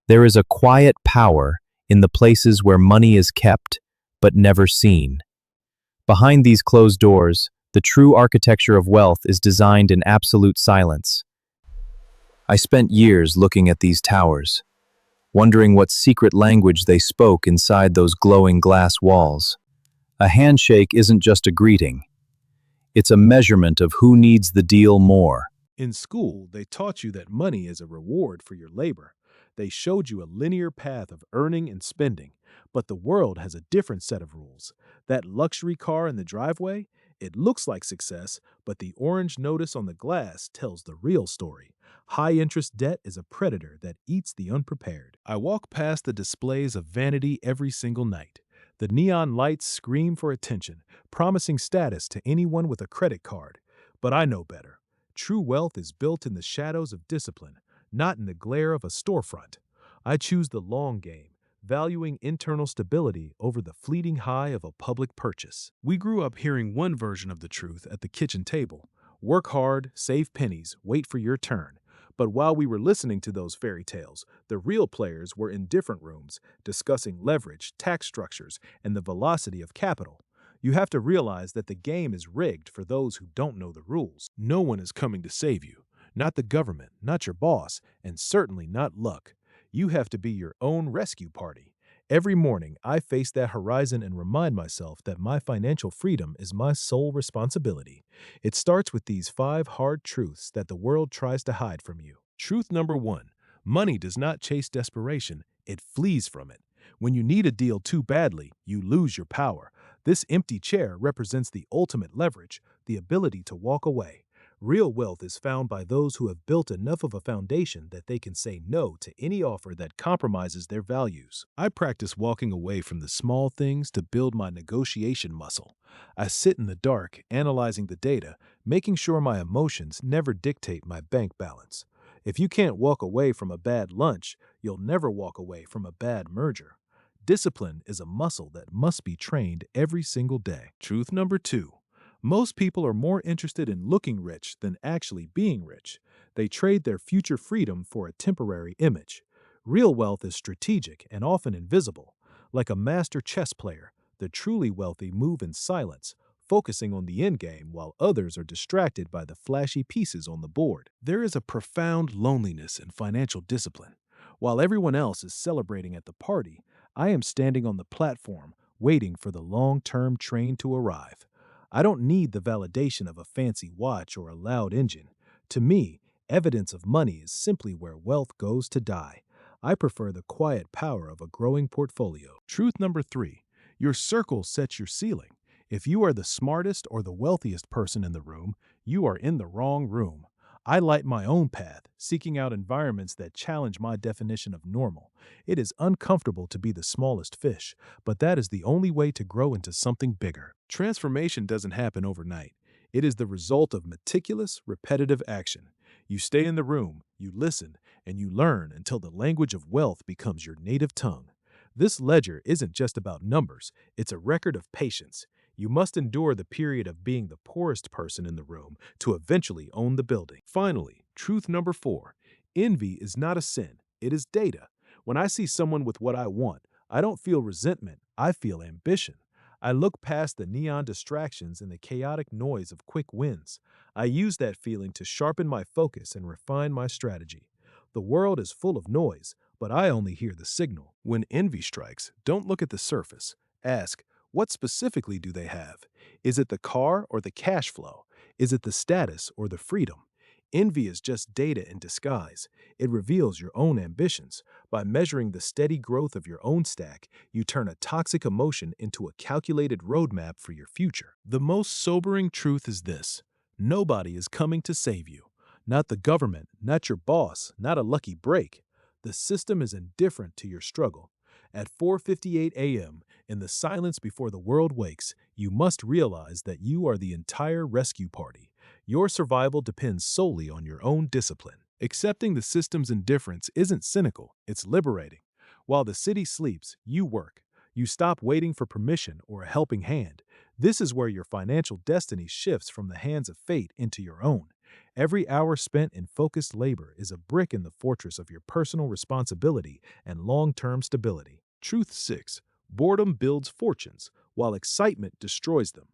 There is a quiet power in the places where money is kept, but never seen. Behind these closed doors, the true architecture of wealth is designed in absolute silence. I spent years looking at these towers, wondering what secret language they spoke inside those glowing glass walls. A handshake isn't just a greeting. It's a measurement of who needs the deal more. In school, they taught you that money is a reward for your labor. They showed you a linear path of earning and spending. But the world has a different set of rules. That luxury car in the driveway, it looks like success, but the orange notice on the glass tells the real story. High interest debt is a predator that eats the unprepared. I walk past the displays of vanity every single night. The neon lights scream for attention, promising status to anyone with a credit card. But I know better. True wealth is built in the shadows of discipline, not in the glare of a storefront. I choose the long game, valuing internal stability over the fleeting high of a public purchase. We grew up hearing one version of the truth at the kitchen table. Work hard, save pennies, wait for your turn. But while we were listening to those fairy tales, the real players were in different rooms, discussing leverage, tax structures, and the velocity of capital. You have to realize that the game is rigged for those who don't know the rules. No one is coming to save you. Not the government, not your boss, and certainly not luck. You have to be your own rescue party. Every morning, I face that horizon and remind myself that my financial freedom is my sole responsibility. It starts with these 5 hard truths that the world tries to hide from you. Truth number 1. Money does not chase desperation, it flees from it. When you need a deal too badly, you lose your power. This empty chair represents the ultimate leverage, the ability to walk away. Real wealth is found by those who have built enough of a foundation that they can say no to any offer that compromises their values. I practice walking away from the small things to build my negotiation muscle. I sit in the dark, analyzing the data, making sure my emotions never dictate my bank balance. If you can't walk away from a bad lunch, you'll never walk away from a bad merger. Discipline is a muscle that must be trained every single day. Truth number 2. Most people are more interested in looking rich than actually being rich. They trade their future freedom for a temporary image. Real wealth is strategic and often invisible. Like a master chess player, the truly wealthy move in silence, focusing on the end game while others are distracted by the flashy pieces on the board. There is a profound loneliness in financial discipline. While everyone else is celebrating at the party, I am standing on the platform, waiting for the long-term train to arrive. I don't need the validation of a fancy watch or a loud engine. To me, evidence of money is simply where wealth goes to die. I prefer the quiet power of a growing portfolio. Truth number 3. Your circle sets your ceiling. If you are the smartest or the wealthiest person in the room, you are in the wrong room. I light my own path, seeking out environments that challenge my definition of normal. It is uncomfortable to be the smallest fish, but that is the only way to grow into something bigger. Transformation doesn't happen overnight. It is the result of meticulous, repetitive action. You stay in the room, you listen, and you learn until the language of wealth becomes your native tongue. This ledger isn't just about numbers, it's a record of patience. You must endure the period of being the poorest person in the room to eventually own the building. Finally, truth number 4. Envy is not a sin, it is data. When I see someone with what I want, I don't feel resentment, I feel ambition. I look past the neon distractions and the chaotic noise of quick wins. I use that feeling to sharpen my focus and refine my strategy. The world is full of noise, but I only hear the signal. When envy strikes, don't look at the surface. Ask, what specifically do they have? Is it the car or the cash flow? Is it the status or the freedom? Envy is just data in disguise. It reveals your own ambitions. By measuring the steady growth of your own stack, you turn a toxic emotion into a calculated roadmap for your future. The most sobering truth is this: nobody is coming to save you. Not the government, not your boss, not a lucky break. The system is indifferent to your struggle. At 4:58 a.m., in the silence before the world wakes, you must realize that you are the entire rescue party. Your survival depends solely on your own discipline. Accepting the system's indifference isn't cynical, it's liberating. While the city sleeps, you work. You stop waiting for permission or a helping hand. This is where your financial destiny shifts from the hands of fate into your own. Every hour spent in focused labor is a brick in the fortress of your personal responsibility and long-term stability. Truth 6. Boredom builds fortunes, while excitement destroys them.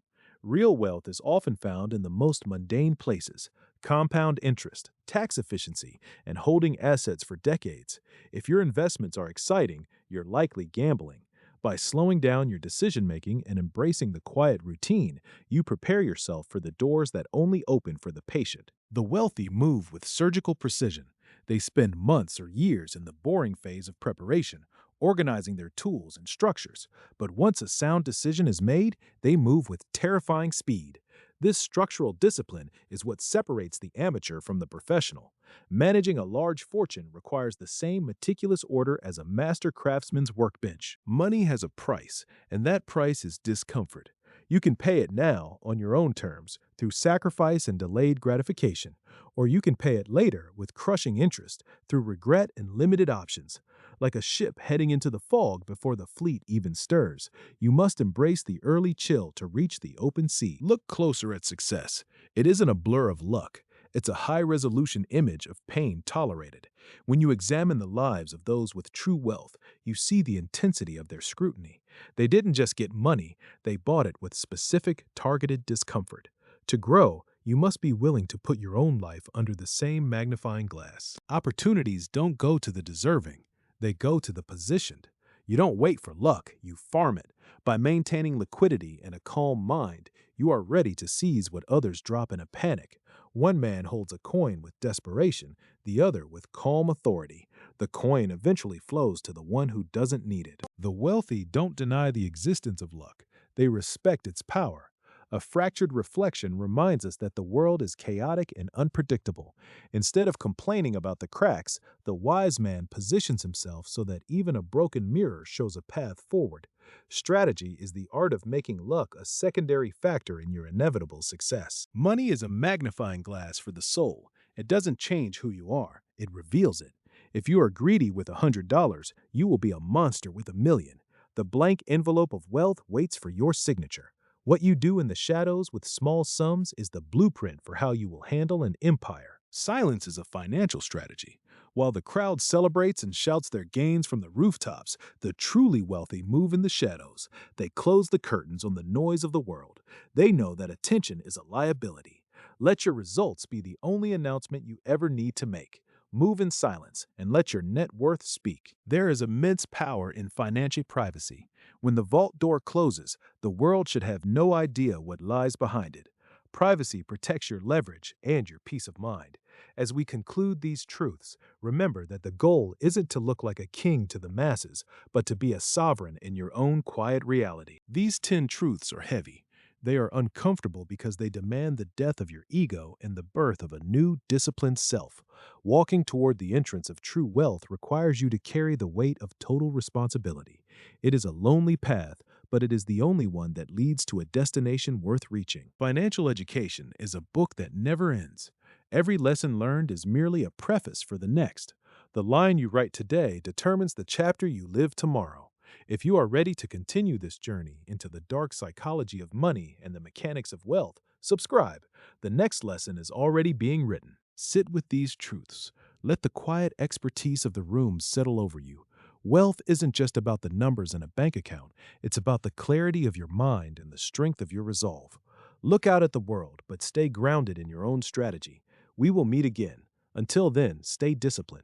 Real wealth is often found in the most mundane places: compound interest, tax efficiency, and holding assets for decades. If your investments are exciting, you're likely gambling. By slowing down your decision-making and embracing the quiet routine, you prepare yourself for the doors that only open for the patient. The wealthy move with surgical precision. They spend months or years in the boring phase of preparation, organizing their tools and structures. But once a sound decision is made, they move with terrifying speed. This structural discipline is what separates the amateur from the professional. Managing a large fortune requires the same meticulous order as a master craftsman's workbench. Money has a price, and that price is discomfort. You can pay it now on your own terms, through sacrifice and delayed gratification, or you can pay it later with crushing interest, through regret and limited options. Like a ship heading into the fog before the fleet even stirs, you must embrace the early chill to reach the open sea. Look closer at success. It isn't a blur of luck. It's a high-resolution image of pain tolerated. When you examine the lives of those with true wealth, you see the intensity of their scrutiny. They didn't just get money, they bought it with specific, targeted discomfort. To grow, you must be willing to put your own life under the same magnifying glass. Opportunities don't go to the deserving, they go to the positioned. You don't wait for luck, you farm it. By maintaining liquidity and a calm mind, you are ready to seize what others drop in a panic. One man holds a coin with desperation, the other with calm authority. The coin eventually flows to the one who doesn't need it. The wealthy don't deny the existence of luck, they respect its power. A fractured reflection reminds us that the world is chaotic and unpredictable. Instead of complaining about the cracks, the wise man positions himself so that even a broken mirror shows a path forward. Strategy is the art of making luck a secondary factor in your inevitable success. Money is a magnifying glass for the soul. It doesn't change who you are, it reveals it. If you are greedy with $100, you will be a monster with $1,000,000. The blank envelope of wealth waits for your signature. What you do in the shadows with small sums is the blueprint for how you will handle an empire. Silence is a financial strategy. While the crowd celebrates and shouts their gains from the rooftops, the truly wealthy move in the shadows. They close the curtains on the noise of the world. They know that attention is a liability. Let your results be the only announcement you ever need to make. Move in silence and let your net worth speak. There is immense power in financial privacy. When the vault door closes, the world should have no idea what lies behind it. Privacy protects your leverage and your peace of mind. As we conclude these truths, remember that the goal isn't to look like a king to the masses, but to be a sovereign in your own quiet reality. These 10 truths are heavy. They are uncomfortable because they demand the death of your ego and the birth of a new, disciplined self. Walking toward the entrance of true wealth requires you to carry the weight of total responsibility. It is a lonely path, but it is the only one that leads to a destination worth reaching. Financial education is a book that never ends. Every lesson learned is merely a preface for the next. The line you write today determines the chapter you live tomorrow. If you are ready to continue this journey into the dark psychology of money and the mechanics of wealth, subscribe. The next lesson is already being written. Sit with these truths. Let the quiet expertise of the room settle over you. Wealth isn't just about the numbers in a bank account. It's about the clarity of your mind and the strength of your resolve. Look out at the world, but stay grounded in your own strategy. We will meet again. Until then, stay disciplined.